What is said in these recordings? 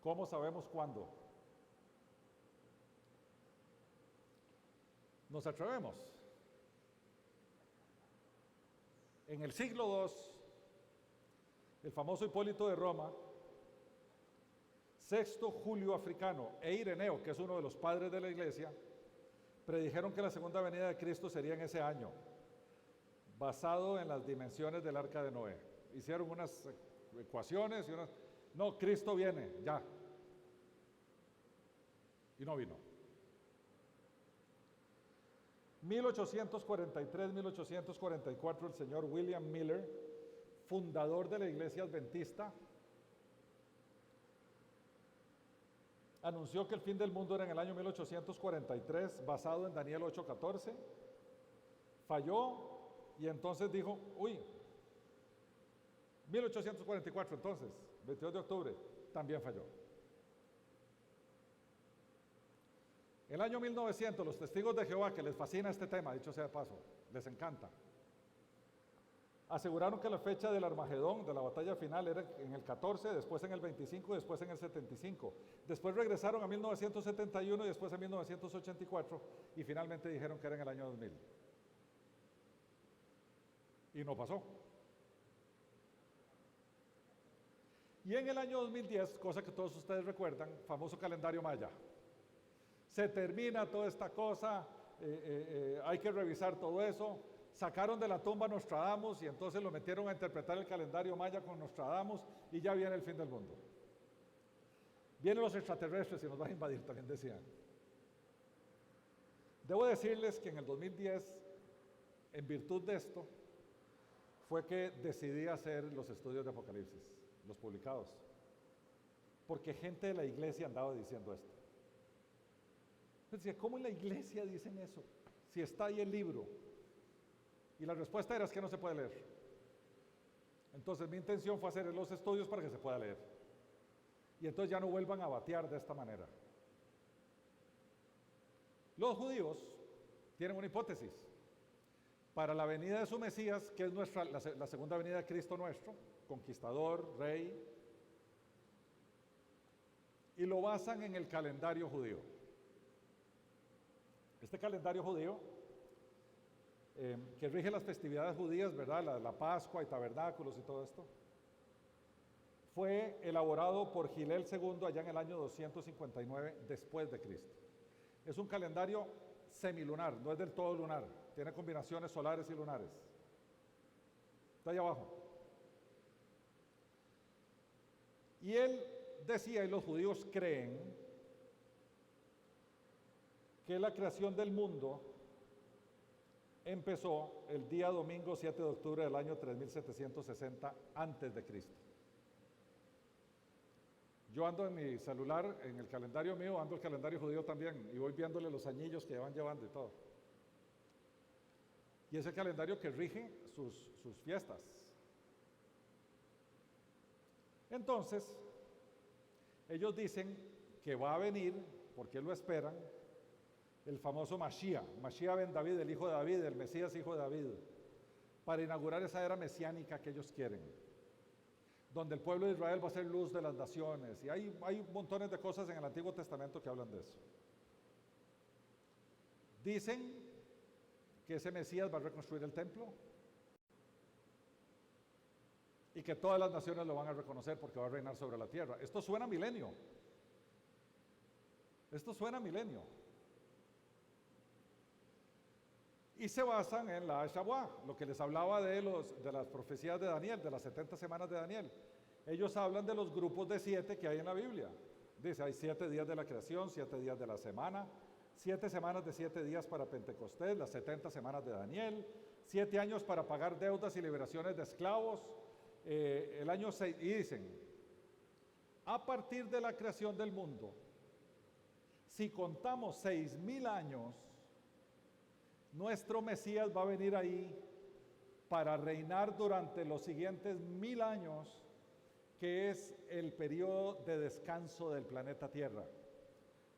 ¿Cómo sabemos cuándo? Nos atrevemos. En el siglo II, el famoso Hipólito de Roma, Sexto Julio Africano e Ireneo, que es uno de los padres de la iglesia, predijeron que la segunda venida de Cristo sería en ese año, basado en las dimensiones del arca de Noé. Hicieron unas ecuaciones y unas... No, Cristo viene, ya. Y no vino. 1843-1844, el señor William Miller, fundador de la iglesia adventista, anunció que el fin del mundo era en el año 1843, basado en Daniel 8:14. Falló y entonces dijo, 1844 entonces, 22 de octubre, también falló. El año 1900, los testigos de Jehová, que les fascina este tema, dicho sea de paso, les encanta, aseguraron que la fecha del Armagedón, de la batalla final, era en el 14, después en el 25 y después en el 75. Después regresaron a 1971 y después a 1984 y finalmente dijeron que era en el año 2000. Y no pasó. Y en el año 2010, cosa que todos ustedes recuerdan, famoso calendario maya. Se termina toda esta cosa, hay que revisar todo eso. Sacaron de la tumba a Nostradamus y entonces lo metieron a interpretar el calendario maya con Nostradamus y ya viene el fin del mundo. Vienen los extraterrestres y nos van a invadir, también decían. Debo decirles que en el 2010, en virtud de esto, fue que decidí hacer los estudios de Apocalipsis, los publicados, porque gente de la iglesia andaba diciendo esto. Decía, ¿cómo en la iglesia dicen eso? Si está ahí el libro. Y la respuesta era, es que no se puede leer. Entonces mi intención fue hacer los estudios para que se pueda leer. Y entonces ya no vuelvan a batear de esta manera. Los judíos tienen una hipótesis. Para la venida de su Mesías, que es la segunda venida de Cristo nuestro, conquistador, rey, y lo basan en el calendario judío. Este calendario judío, que rige las festividades judías, ¿verdad? La Pascua y tabernáculos y todo esto, fue elaborado por Gilel II allá en el año 259 después de Cristo. Es un calendario semilunar, no es del todo lunar, tiene combinaciones solares y lunares. Está ahí abajo. Y él decía, y los judíos creen, que la creación del mundo empezó el día domingo 7 de octubre del año 3760 antes de Cristo. Yo ando en mi celular, en el calendario mío, ando el calendario judío también, y voy viéndole los añillos que van llevando y todo. Y es el calendario que rige sus fiestas. Entonces, ellos dicen que va a venir, porque lo esperan, el famoso Mashiach ben David, el hijo de David, el Mesías hijo de David, para inaugurar esa era mesiánica que ellos quieren, donde el pueblo de Israel va a ser luz de las naciones, y hay montones de cosas en el Antiguo Testamento que hablan de eso. Dicen que ese Mesías va a reconstruir el templo, y que todas las naciones lo van a reconocer porque va a reinar sobre la tierra. Esto suena a milenio. Esto suena a milenio. Y se basan en la Shavuá, lo que les hablaba de las profecías de Daniel, de las 70 semanas de Daniel. Ellos hablan de los grupos de 7 que hay en la Biblia. Dice, hay 7 días de la creación, 7 días de la semana, 7 semanas de 7 días para Pentecostés, las 70 semanas de Daniel, 7 años para pagar deudas y liberaciones de esclavos, el año 6, y dicen, a partir de la creación del mundo, si contamos 6,000 años, nuestro Mesías va a venir ahí para reinar durante los siguientes 1000 años, que es el periodo de descanso del planeta Tierra,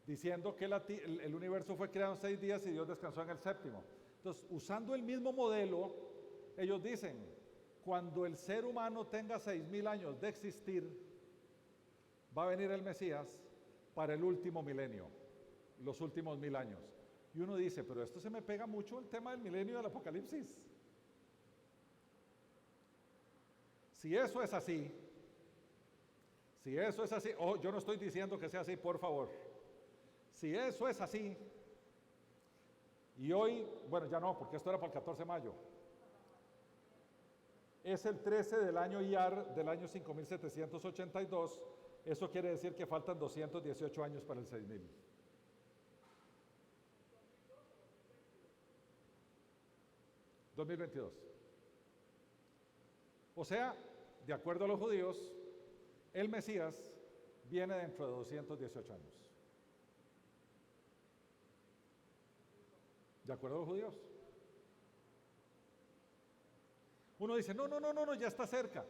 diciendo que el universo fue creado en 6 días y Dios descansó en el séptimo. Entonces, usando el mismo modelo, ellos dicen, cuando el ser humano tenga 6,000 años de existir, va a venir el Mesías para el último milenio, los últimos 1000 años. Y uno dice, pero esto se me pega mucho el tema del milenio del Apocalipsis. Si eso es así, yo no estoy diciendo que sea así, por favor. Si eso es así, y hoy, bueno, ya no, porque esto era para el 14 de mayo, es el 13 del año IAR del año 5782, eso quiere decir que faltan 218 años para el 6000. ¿2022? O sea, de acuerdo a los judíos, el Mesías viene dentro de 218 años. ¿De acuerdo a los judíos? Uno dice, no, ya está cerca.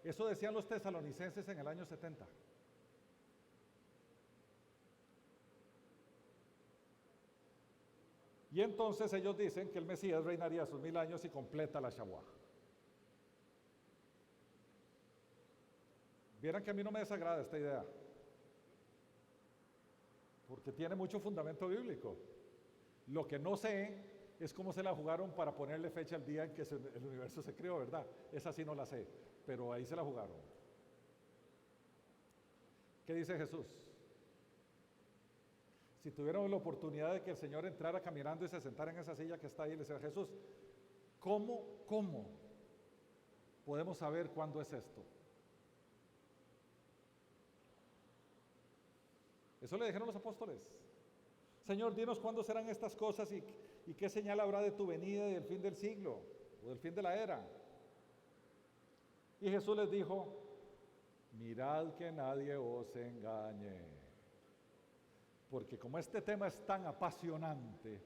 Eso decían los tesalonicenses en el año 70. Y entonces ellos dicen que el Mesías reinaría sus 1000 años y completa la Shavuot. Vieran que a mí no me desagrada esta idea, porque tiene mucho fundamento bíblico. Lo que no sé es cómo se la jugaron para ponerle fecha al día en que el universo se creó, ¿verdad? Esa sí no la sé, pero ahí se la jugaron. ¿Qué dice Jesús? Si tuviéramos la oportunidad de que el Señor entrara caminando y se sentara en esa silla que está ahí, le decía, Jesús, ¿cómo podemos saber cuándo es esto? Eso le dijeron los apóstoles. Señor, dinos cuándo serán estas cosas y qué señal habrá de tu venida y del fin del siglo o del fin de la era. Y Jesús les dijo, mirad que nadie os engañe, porque como este tema es tan apasionante,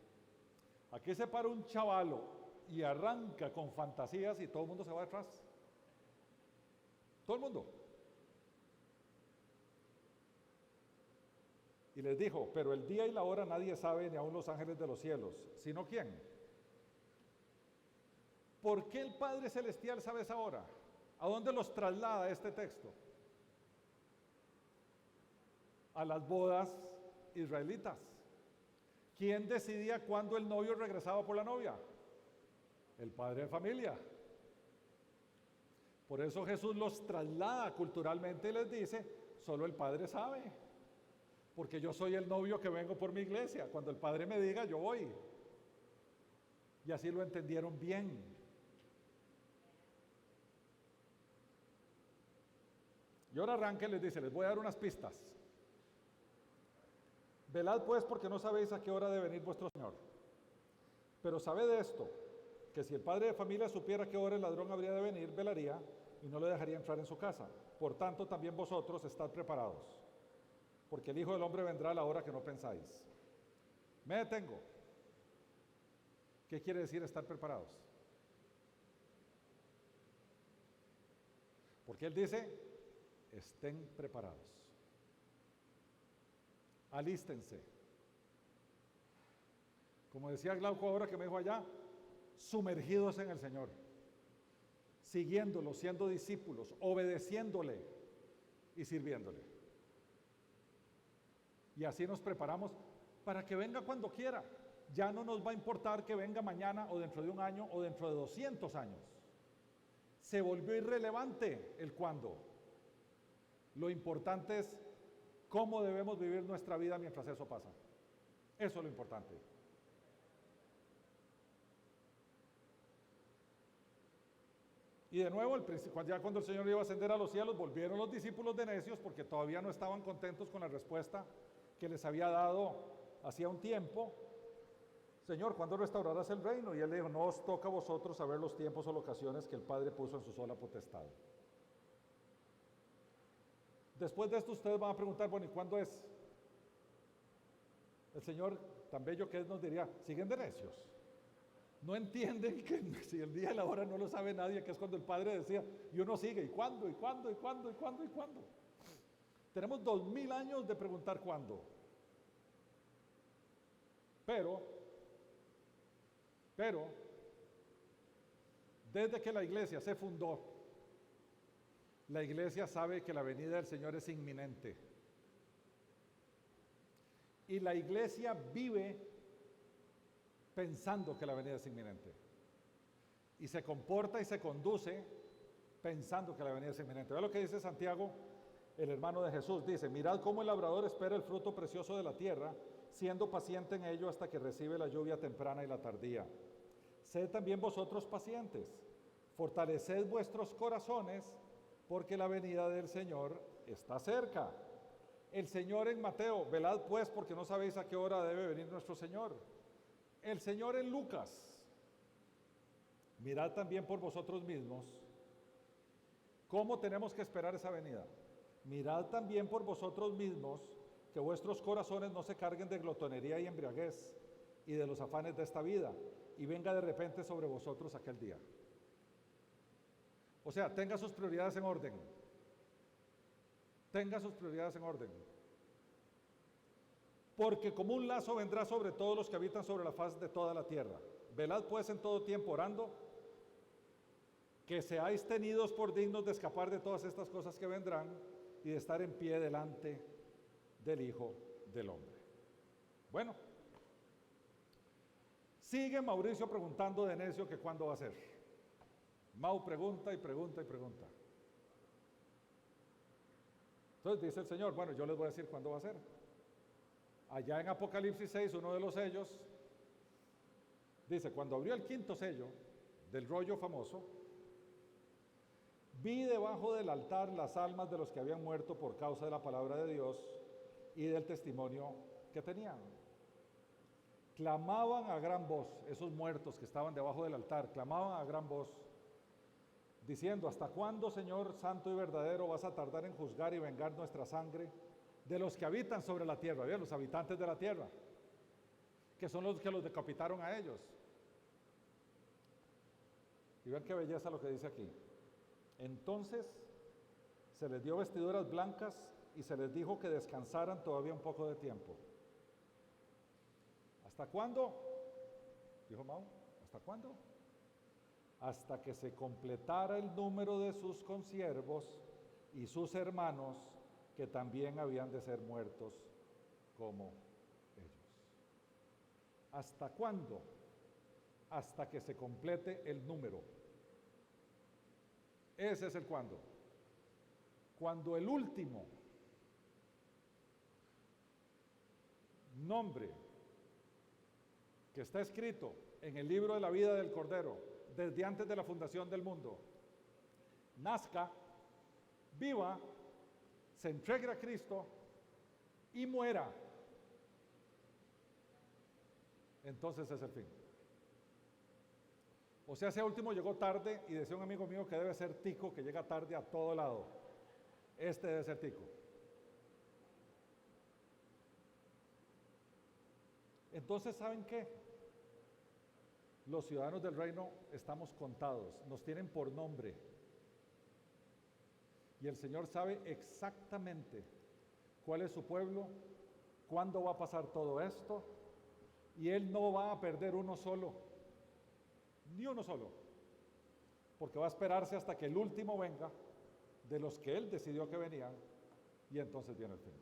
aquí se para un chavalo y arranca con fantasías y todo el mundo se va detrás. Todo el mundo. Y les dijo, pero el día y la hora nadie sabe, ni aun los ángeles de los cielos, sino ¿quién? ¿Por qué el Padre Celestial sabe esa hora? ¿A dónde los traslada este texto? A las bodas israelitas. ¿Quién decidía cuándo el novio regresaba por la novia? El padre de familia. Por eso Jesús los traslada culturalmente y les dice, solo el Padre sabe. Porque yo soy el novio que vengo por mi iglesia. Cuando el Padre me diga, yo voy. Y así lo entendieron bien. Y ahora arranca y les dice, les voy a dar unas pistas. Velad pues porque no sabéis a qué hora debe venir vuestro Señor. Pero sabed esto, que si el padre de familia supiera a qué hora el ladrón habría de venir, velaría y no le dejaría entrar en su casa. Por tanto, también vosotros estad preparados, porque el Hijo del Hombre vendrá a la hora que no pensáis. Me detengo. ¿Qué quiere decir estar preparados? Porque Él dice, estén preparados. Alístense. Como decía Glauco ahora que me dijo allá, sumergidos en el Señor, siguiéndolo, siendo discípulos, obedeciéndole y sirviéndole. Y así nos preparamos para que venga cuando quiera. Ya no nos va a importar que venga mañana o dentro de un año o dentro de 200 años. Se volvió irrelevante el cuándo. Lo importante es cómo debemos vivir nuestra vida mientras eso pasa. Eso es lo importante. Y de nuevo, ya cuando el Señor iba a ascender a los cielos, volvieron los discípulos de necios porque todavía no estaban contentos con la respuesta que les había dado hacía un tiempo. Señor, ¿cuándo restaurarás el reino? Y Él le dijo, no os toca a vosotros saber los tiempos o las ocasiones que el Padre puso en su sola potestad. Después de esto ustedes van a preguntar, bueno, ¿y cuándo es? El Señor, tan bello que es, nos diría, siguen de necios. No entienden que si el día y la hora no lo sabe nadie, que es cuando el Padre decía, y uno sigue, ¿y cuándo? ¿Y cuándo? ¿Y cuándo? ¿Y cuándo? ¿Y cuándo? Tenemos 2000 años de preguntar cuándo. Pero, desde que la iglesia se fundó, La iglesia sabe que la venida del Señor es inminente. Y la iglesia vive pensando que la venida es inminente. Y se comporta y se conduce pensando que la venida es inminente. Ve lo que dice Santiago, el hermano de Jesús. Dice, mirad cómo el labrador espera el fruto precioso de la tierra, siendo paciente en ello hasta que recibe la lluvia temprana y la tardía. Sed también vosotros pacientes, fortaleced vuestros corazones, porque la venida del Señor está cerca. El Señor en Mateo, velad pues, porque no sabéis a qué hora debe venir nuestro Señor. El Señor en Lucas, mirad también por vosotros mismos cómo tenemos que esperar esa venida. Mirad también por vosotros mismos que vuestros corazones no se carguen de glotonería y embriaguez y de los afanes de esta vida, y venga de repente sobre vosotros aquel día. O sea, tenga sus prioridades en orden. Tenga sus prioridades en orden. Porque como un lazo vendrá sobre todos los que habitan sobre la faz de toda la tierra. Velad pues en todo tiempo orando, que seáis tenidos por dignos de escapar de todas estas cosas que vendrán y de estar en pie delante del Hijo del Hombre. Bueno, sigue Mauricio preguntando de necio que cuándo va a ser. Mau pregunta y pregunta y pregunta. Entonces dice el Señor, bueno, yo les voy a decir cuándo va a ser. Allá en Apocalipsis 6, uno de los sellos, dice, cuando abrió el quinto sello del rollo famoso, vi debajo del altar las almas de los que habían muerto por causa de la palabra de Dios y del testimonio que tenían. Clamaban a gran voz, esos muertos que estaban debajo del altar, clamaban a gran voz, diciendo, ¿hasta cuándo, Señor santo y verdadero, vas a tardar en juzgar y vengar nuestra sangre de los que habitan sobre la tierra? ¿Bien? Los habitantes de la tierra, que son los que los decapitaron a ellos. Y vean qué belleza lo que dice aquí. Entonces se les dio vestiduras blancas y se les dijo que descansaran todavía un poco de tiempo. ¿Hasta cuándo? Dijo Mau, ¿hasta cuándo? Hasta que se completara el número de sus consiervos y sus hermanos, que también habían de ser muertos como ellos. ¿Hasta cuándo? Hasta que se complete el número. Ese es el cuándo. Cuando el último nombre que está escrito en el libro de la vida del Cordero, desde antes de la fundación del mundo, nazca, viva, se entregue a Cristo y muera, entonces es el fin. O sea, ese último llegó tarde, y decía un amigo mío que debe ser tico, que llega tarde a todo lado. Este debe ser tico. Entonces, ¿saben qué? Los ciudadanos del reino estamos contados, nos tienen por nombre. Y el Señor sabe exactamente cuál es su pueblo, cuándo va a pasar todo esto, y Él no va a perder uno solo, ni uno solo, porque va a esperarse hasta que el último venga, de los que Él decidió que venían, y entonces viene el fin.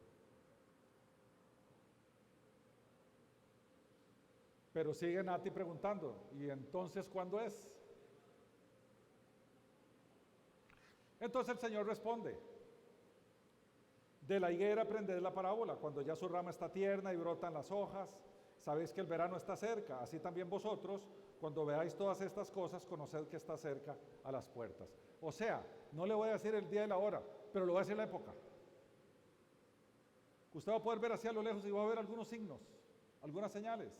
Pero sigue Nati preguntando, ¿y entonces cuándo es? Entonces el Señor responde, de la higuera aprended la parábola, cuando ya su rama está tierna y brotan las hojas, sabéis que el verano está cerca, así también vosotros, cuando veáis todas estas cosas, conoced que está cerca a las puertas. O sea, no le voy a decir el día y la hora, pero le voy a decir la época. Usted va a poder ver hacia lo lejos y va a ver algunos signos, algunas señales.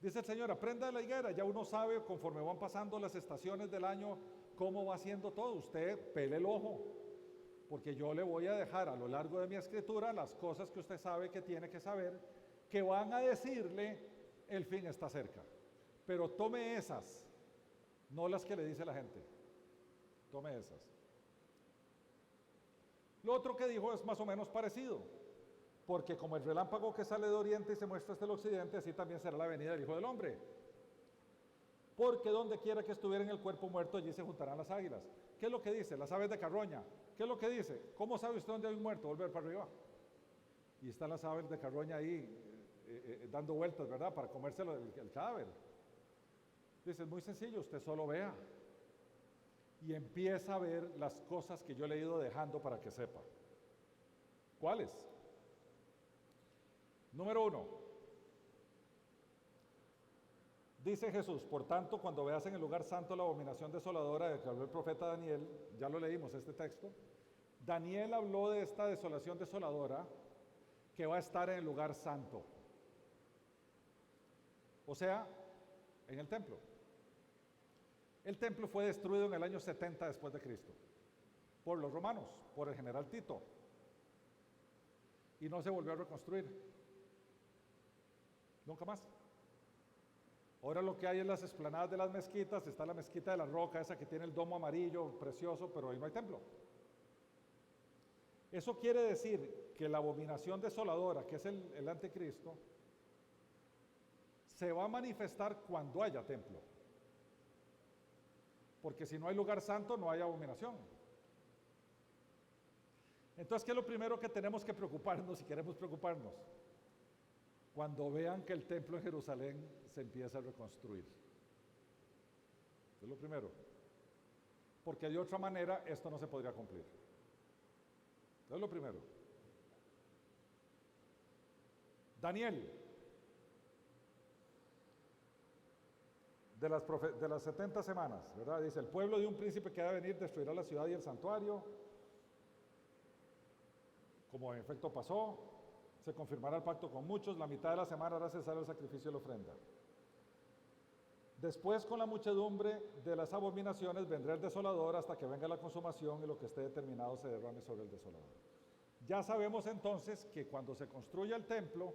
Dice el Señor, aprenda de la higuera, ya uno sabe conforme van pasando las estaciones del año cómo va haciendo todo. Usted pele el ojo, porque yo le voy a dejar a lo largo de mi escritura las cosas que usted sabe que tiene que saber, que van a decirle el fin está cerca. Pero tome esas, no las que le dice la gente. Tome esas. Lo otro que dijo es más o menos parecido, porque como el relámpago que sale de oriente y se muestra hasta el occidente, así también será la venida del Hijo del Hombre. porque donde quiera que estuviera en el cuerpo muerto, allí se juntarán las águilas. ¿Qué es lo que dice? Las aves de carroña. ¿Qué es lo que dice? ¿Cómo sabe usted dónde hay un muerto? Volver para arriba. Y están las aves de carroña ahí dando vueltas, ¿verdad? Para comérselo el cadáver. Dice, es muy sencillo, usted solo vea. Y empieza a ver las cosas que yo le he ido dejando para que sepa. ¿Cuáles? Número 1. Dice Jesús, por tanto, cuando veas en el lugar santo la abominación desoladora de que habló el profeta Daniel, ya lo leímos este texto, Daniel habló de esta desolación desoladora que va a estar en el lugar santo. O sea, en el templo. El templo fue destruido en el año 70 después de Cristo por los romanos, por el general Tito, y no se volvió a reconstruir. Nunca más. Ahora lo que hay en las explanadas de las mezquitas, está la mezquita de la Roca, esa que tiene el domo amarillo, precioso, pero ahí no hay templo. Eso quiere decir que la abominación desoladora, que es el anticristo, se va a manifestar cuando haya templo. Porque si no hay lugar santo, no hay abominación. Entonces, ¿qué es lo primero que tenemos que preocuparnos si queremos preocuparnos? Cuando vean que el templo en Jerusalén se empieza a reconstruir. Es lo primero. Porque de otra manera esto no se podría cumplir. Es lo primero. Daniel, de las 70 semanas, ¿verdad? Dice, el pueblo de un príncipe que ha de venir destruirá la ciudad y el santuario. Como en efecto pasó, se confirmará el pacto con muchos, la mitad de la semana hará cesar el sacrificio y la ofrenda. Después, con la muchedumbre de las abominaciones, vendrá el desolador hasta que venga la consumación y lo que esté determinado se derrame sobre el desolador. Ya sabemos entonces que cuando se construya el templo,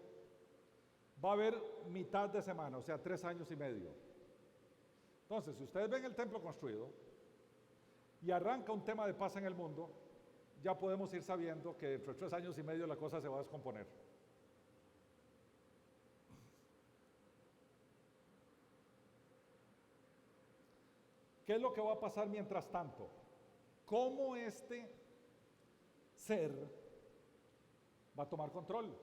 va a haber mitad de semana, o sea, 3 años y medio. Entonces, si ustedes ven el templo construido y arranca un tema de paz en el mundo, ya podemos ir sabiendo que dentro de 3 años y medio la cosa se va a descomponer. ¿Qué es lo que va a pasar mientras tanto? ¿Cómo este ser va a tomar control?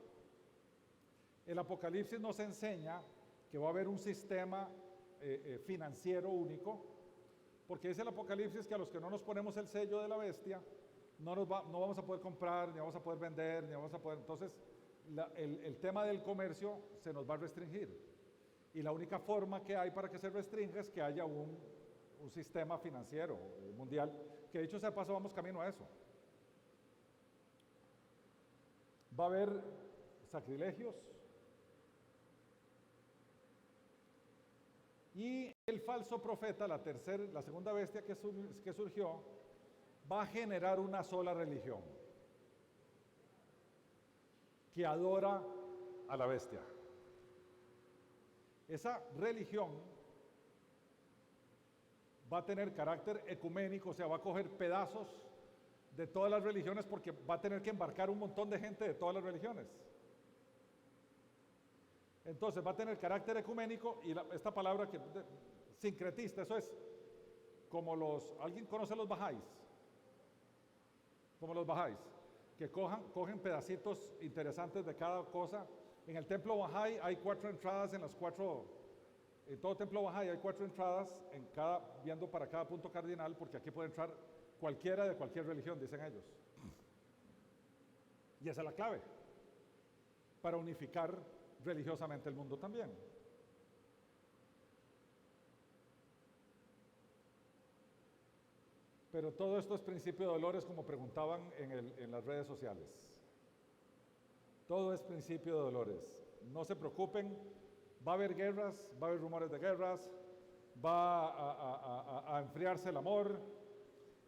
El Apocalipsis nos enseña que va a haber un sistema financiero único, porque dice el Apocalipsis que a los que no nos ponemos el sello de la bestia, no vamos a poder comprar, ni vamos a poder vender, ni vamos a poder... Entonces, el tema del comercio se nos va a restringir. Y la única forma que hay para que se restrinja es que haya un sistema financiero mundial, que dicho sea de paso, vamos camino a eso. Va a haber sacrilegios, y el falso profeta, la segunda bestia que surgió, va a generar una sola religión que adora a la bestia. Esa religión va a tener carácter ecuménico, o sea, va a coger pedazos de todas las religiones porque va a tener que embarcar un montón de gente de todas las religiones. Entonces va a tener carácter ecuménico y esta palabra que sincretista, eso es como ¿alguien conoce los bahá'ís? Como los bahá'ís, que cogen pedacitos interesantes de cada cosa. En el templo bahá'í hay 4 entradas en todo templo bahá'í hay 4 entradas viendo para cada punto cardinal, porque aquí puede entrar cualquiera de cualquier religión, dicen ellos. Y esa es la clave para unificar religiosamente el mundo también. Pero todo esto es principio de dolores, como preguntaban en las redes sociales. Todo es principio de dolores. No se preocupen, va a haber guerras, va a haber rumores de guerras, va a enfriarse el amor,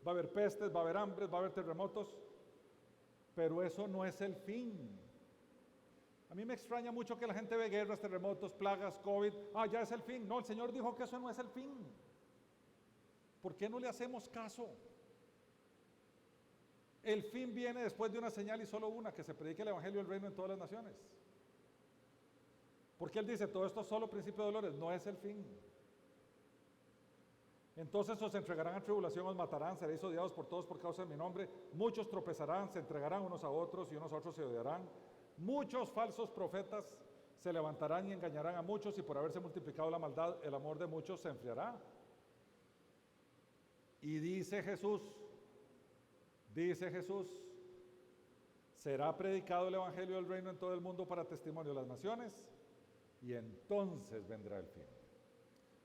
va a haber pestes, va a haber hambres, va a haber terremotos, pero eso no es el fin. A mí me extraña mucho que la gente ve guerras, terremotos, plagas, COVID. Ya es el fin. No, el Señor dijo que eso no es el fin. ¿Por qué no le hacemos caso? El fin viene después de una señal y solo una, que se predique el Evangelio del Reino en todas las naciones. Porque Él dice, todo esto es solo principio de dolores, no es el fin. Entonces os entregarán a tribulación, os matarán, seréis odiados por todos por causa de mi nombre. Muchos tropezarán, se entregarán unos a otros y unos a otros se odiarán. Muchos falsos profetas se levantarán y engañarán a muchos, y por haberse multiplicado la maldad, el amor de muchos se enfriará. Y dice Jesús, será predicado el evangelio del reino en todo el mundo para testimonio de las naciones, y entonces vendrá el fin.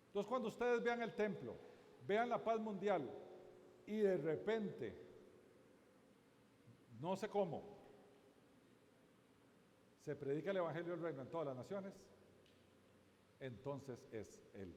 Entonces, cuando ustedes vean el templo, vean la paz mundial, y de repente, no sé cómo, se predica el evangelio del reino en todas las naciones, entonces es el